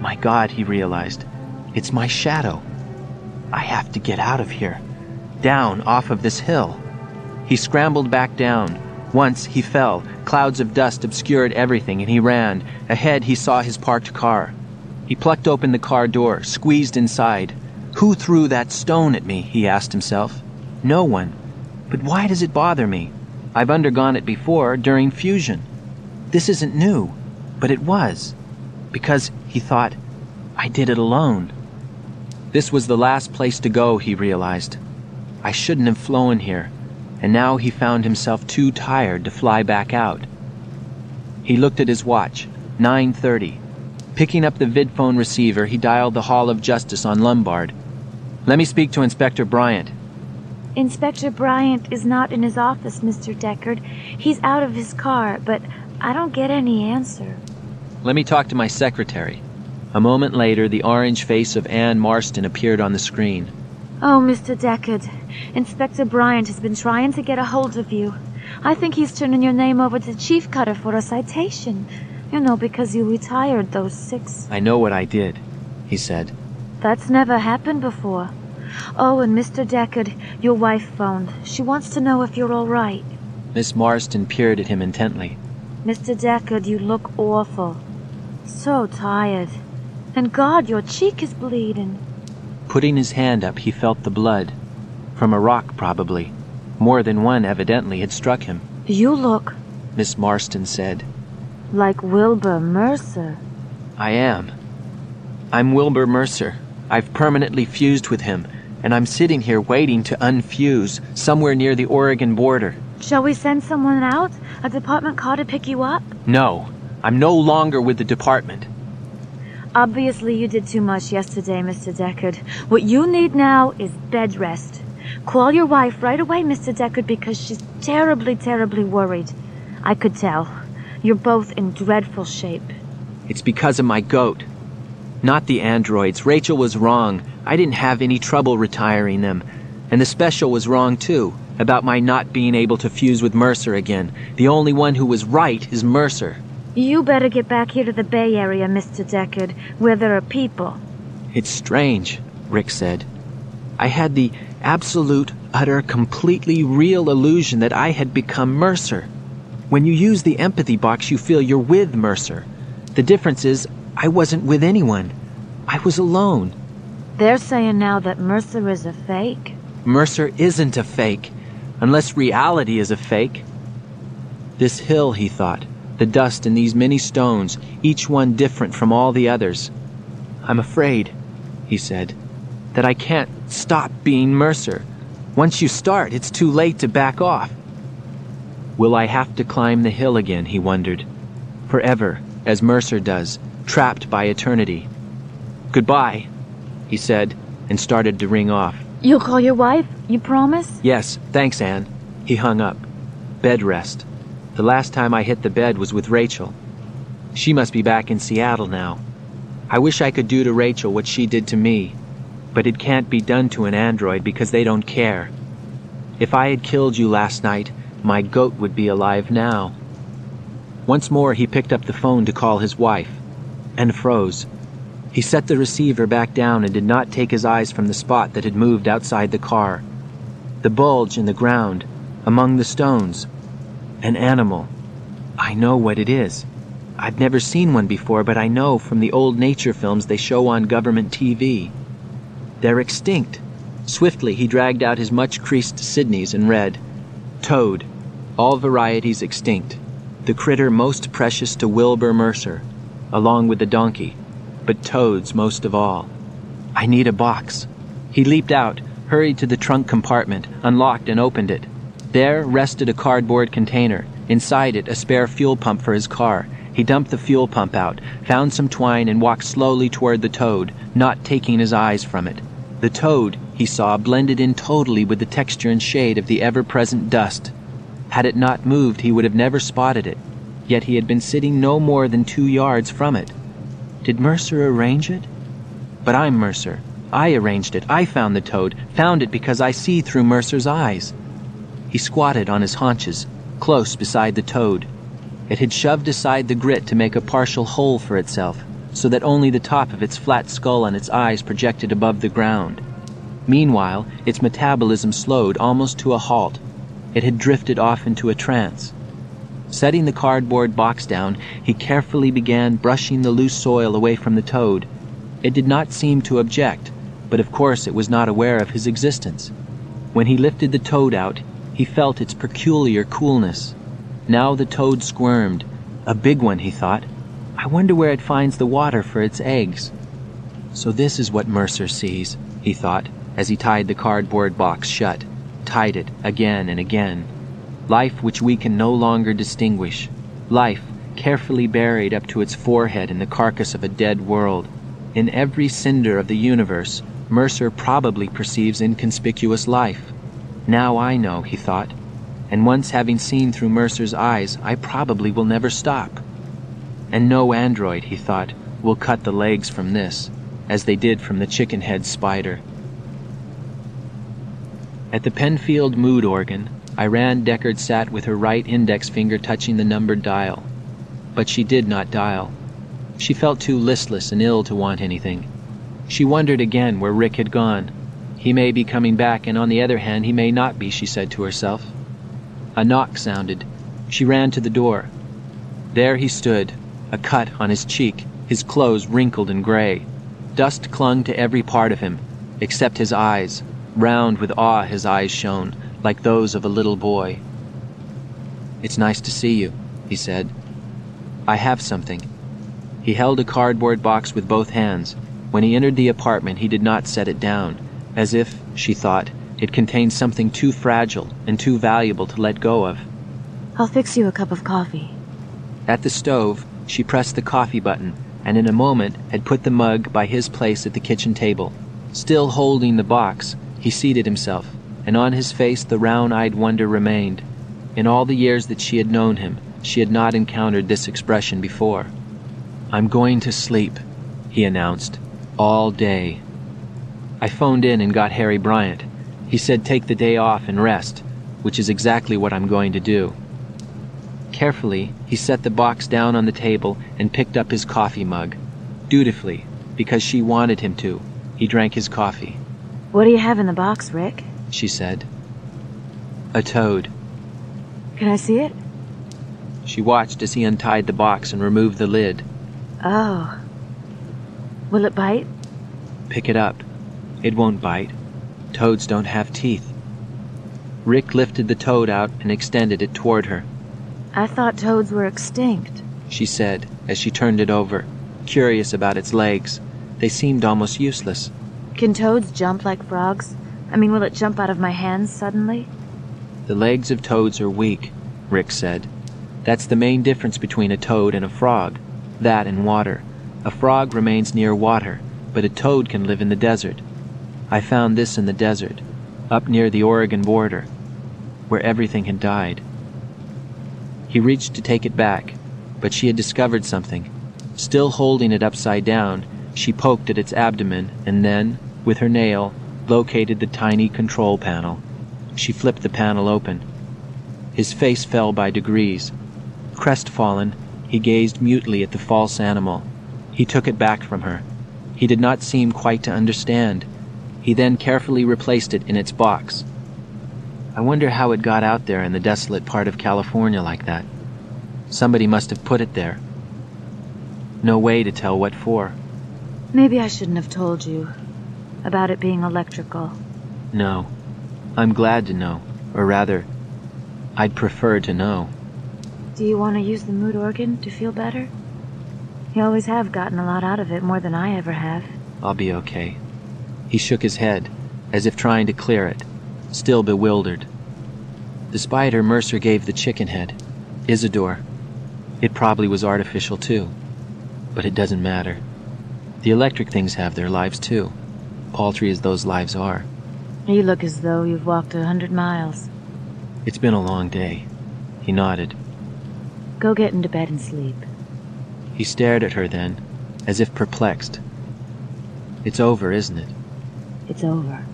my God, he realized. It's my shadow. I have to get out of here. Down off of this hill. He scrambled back down. Once he fell. Clouds of dust obscured everything, and he ran. Ahead he saw his parked car. He plucked open the car door, squeezed inside. Who threw that stone at me, he asked himself. No one. But why does it bother me? I've undergone it before, during fusion. This isn't new, but it was. Because, he thought, I did it alone. This was the last place to go, he realized. I shouldn't have flown here, and now he found himself too tired to fly back out. He looked at his watch, 9:30. Picking up the vidphone receiver, he dialed the Hall of Justice on Lombard. Let me speak to Inspector Bryant. Inspector Bryant is not in his office, Mr. Deckard. He's out of his car, but I don't get any answer. Let me talk to my secretary. A moment later, the orange face of Anne Marston appeared on the screen. Oh, Mr. Deckard, Inspector Bryant has been trying to get a hold of you. I think he's turning your name over to Chief Cutter for a citation. You know, because you retired those 6. I know what I did, he said. That's never happened before. Oh, and Mr. Deckard, your wife phoned. She wants to know if you're all right. Miss Marston peered at him intently. Mr. Deckard, you look awful. So tired. And God, your cheek is bleeding. Putting his hand up, he felt the blood. From a rock, probably. More than one, evidently, had struck him. You look, Miss Marston said. Like Wilbur Mercer. I am. I'm Wilbur Mercer. I've permanently fused with him, and I'm sitting here waiting to unfuse, somewhere near the Oregon border. Shall we send someone out? A department car to pick you up? No. I'm no longer with the department. Obviously you did too much yesterday, Mr. Deckard. What you need now is bed rest. Call your wife right away, Mr. Deckard, because she's terribly, terribly worried. I could tell. You're both in dreadful shape. It's because of my goat. Not the androids. Rachel was wrong. I didn't have any trouble retiring them. And the special was wrong, too, about my not being able to fuse with Mercer again. The only one who was right is Mercer. You better get back here to the Bay Area, Mr. Deckard, where there are people. It's strange, Rick said. I had the absolute, utter, completely real illusion that I had become Mercer. When you use the empathy box, you feel you're with Mercer. The difference is, I wasn't with anyone. I was alone. They're saying now that Mercer is a fake. Mercer isn't a fake, unless reality is a fake. This hill, he thought, the dust and these many stones, each one different from all the others. I'm afraid, he said, that I can't stop being Mercer. Once you start, it's too late to back off. Will I have to climb the hill again, he wondered. Forever, as Mercer does, trapped by eternity. Goodbye, he said, and started to ring off. You'll call your wife? You promise? Yes, thanks, Anne. He hung up. Bed rest. The last time I hit the bed was with Rachel. She must be back in Seattle now. I wish I could do to Rachel what she did to me, but it can't be done to an android because they don't care. If I had killed you last night, my goat would be alive now. Once more he picked up the phone to call his wife, and froze. He set the receiver back down and did not take his eyes from the spot that had moved outside the car. The bulge in the ground, among the stones. An animal. I know what it is. I've never seen one before, but I know from the old nature films they show on government TV. They're extinct. Swiftly he dragged out his much-creased Sydneys and read, Toad, all varieties extinct. The critter most precious to Wilbur Mercer, along with the donkey, but toads most of all. I need a box. He leaped out, hurried to the trunk compartment, unlocked and opened it. There rested a cardboard container. Inside it, a spare fuel pump for his car. He dumped the fuel pump out, found some twine, and walked slowly toward the toad, not taking his eyes from it. The toad, he saw, blended in totally with the texture and shade of the ever-present dust. Had it not moved, he would have never spotted it. Yet he had been sitting no more than 2 yards from it. Did Mercer arrange it? But I'm Mercer. I arranged it. I found the toad. Found it because I see through Mercer's eyes. He squatted on his haunches, close beside the toad. It had shoved aside the grit to make a partial hole for itself, so that only the top of its flat skull and its eyes projected above the ground. Meanwhile, its metabolism slowed almost to a halt. It had drifted off into a trance. Setting the cardboard box down, he carefully began brushing the loose soil away from the toad. It did not seem to object, but of course it was not aware of his existence. When he lifted the toad out, he felt its peculiar coolness. Now the toad squirmed. A big one, he thought. I wonder where it finds the water for its eggs. So this is what Mercer sees, he thought, as he tied the cardboard box shut, tied it again and again. Life which we can no longer distinguish. Life carefully buried up to its forehead in the carcass of a dead world. In every cinder of the universe, Mercer probably perceives inconspicuous life. Now I know, he thought, and once having seen through Mercer's eyes, I probably will never stop. And no android, he thought, will cut the legs from this, as they did from the chicken-head spider. At the Penfield mood organ, Iran Deckard sat with her right index finger touching the numbered dial. But she did not dial. She felt too listless and ill to want anything. She wondered again where Rick had gone. He may be coming back, and on the other hand, he may not be, she said to herself. A knock sounded. She ran to the door. There he stood, a cut on his cheek, his clothes wrinkled and gray. Dust clung to every part of him, except his eyes. Round with awe his eyes shone, like those of a little boy. "It's nice to see you," he said. "I have something." He held a cardboard box with both hands. When he entered the apartment, he did not set it down, as if, she thought, it contained something too fragile and too valuable to let go of. I'll fix you a cup of coffee. At the stove, she pressed the coffee button, and in a moment had put the mug by his place at the kitchen table. Still holding the box, he seated himself, and on his face the round-eyed wonder remained. In all the years that she had known him, she had not encountered this expression before. "I'm going to sleep," he announced, "all day. I phoned in and got Harry Bryant. He said take the day off and rest, which is exactly what I'm going to do." Carefully, he set the box down on the table and picked up his coffee mug. Dutifully, because she wanted him to, he drank his coffee. What do you have in the box, Rick? She said. "A toad." Can I see it? She watched as he untied the box and removed the lid. Oh. Will it bite? "Pick it up. It won't bite. Toads don't have teeth." Rick lifted the toad out and extended it toward her. I thought toads were extinct, she said as she turned it over, curious about its legs. They seemed almost useless. Can toads jump like frogs? I mean, will it jump out of my hands suddenly? "The legs of toads are weak," Rick said. "That's the main difference between a toad and a frog. That and water. A frog remains near water, but a toad can live in the desert. I found this in the desert, up near the Oregon border, where everything had died." He reached to take it back, but she had discovered something. Still holding it upside down, she poked at its abdomen and then, with her nail, located the tiny control panel. She flipped the panel open. His face fell by degrees. Crestfallen, he gazed mutely at the false animal. He took it back from her. He did not seem quite to understand. He then carefully replaced it in its box. I wonder how it got out there in the desolate part of California like that. Somebody must have put it there. No way to tell what for. Maybe I shouldn't have told you about it being electrical. No. I'm glad to know. Or rather, I'd prefer to know. Do you want to use the mood organ to feel better? You always have gotten a lot out of it, more than I ever have. I'll be okay. He shook his head, as if trying to clear it, still bewildered. The spider Mercer gave the chicken head, Isidore. It probably was artificial too. But it doesn't matter. The electric things have their lives too, paltry as those lives are. You look as though you've walked 100 miles. It's been a long day. He nodded. Go get into bed and sleep. He stared at her then, as if perplexed. It's over, isn't it? It's over.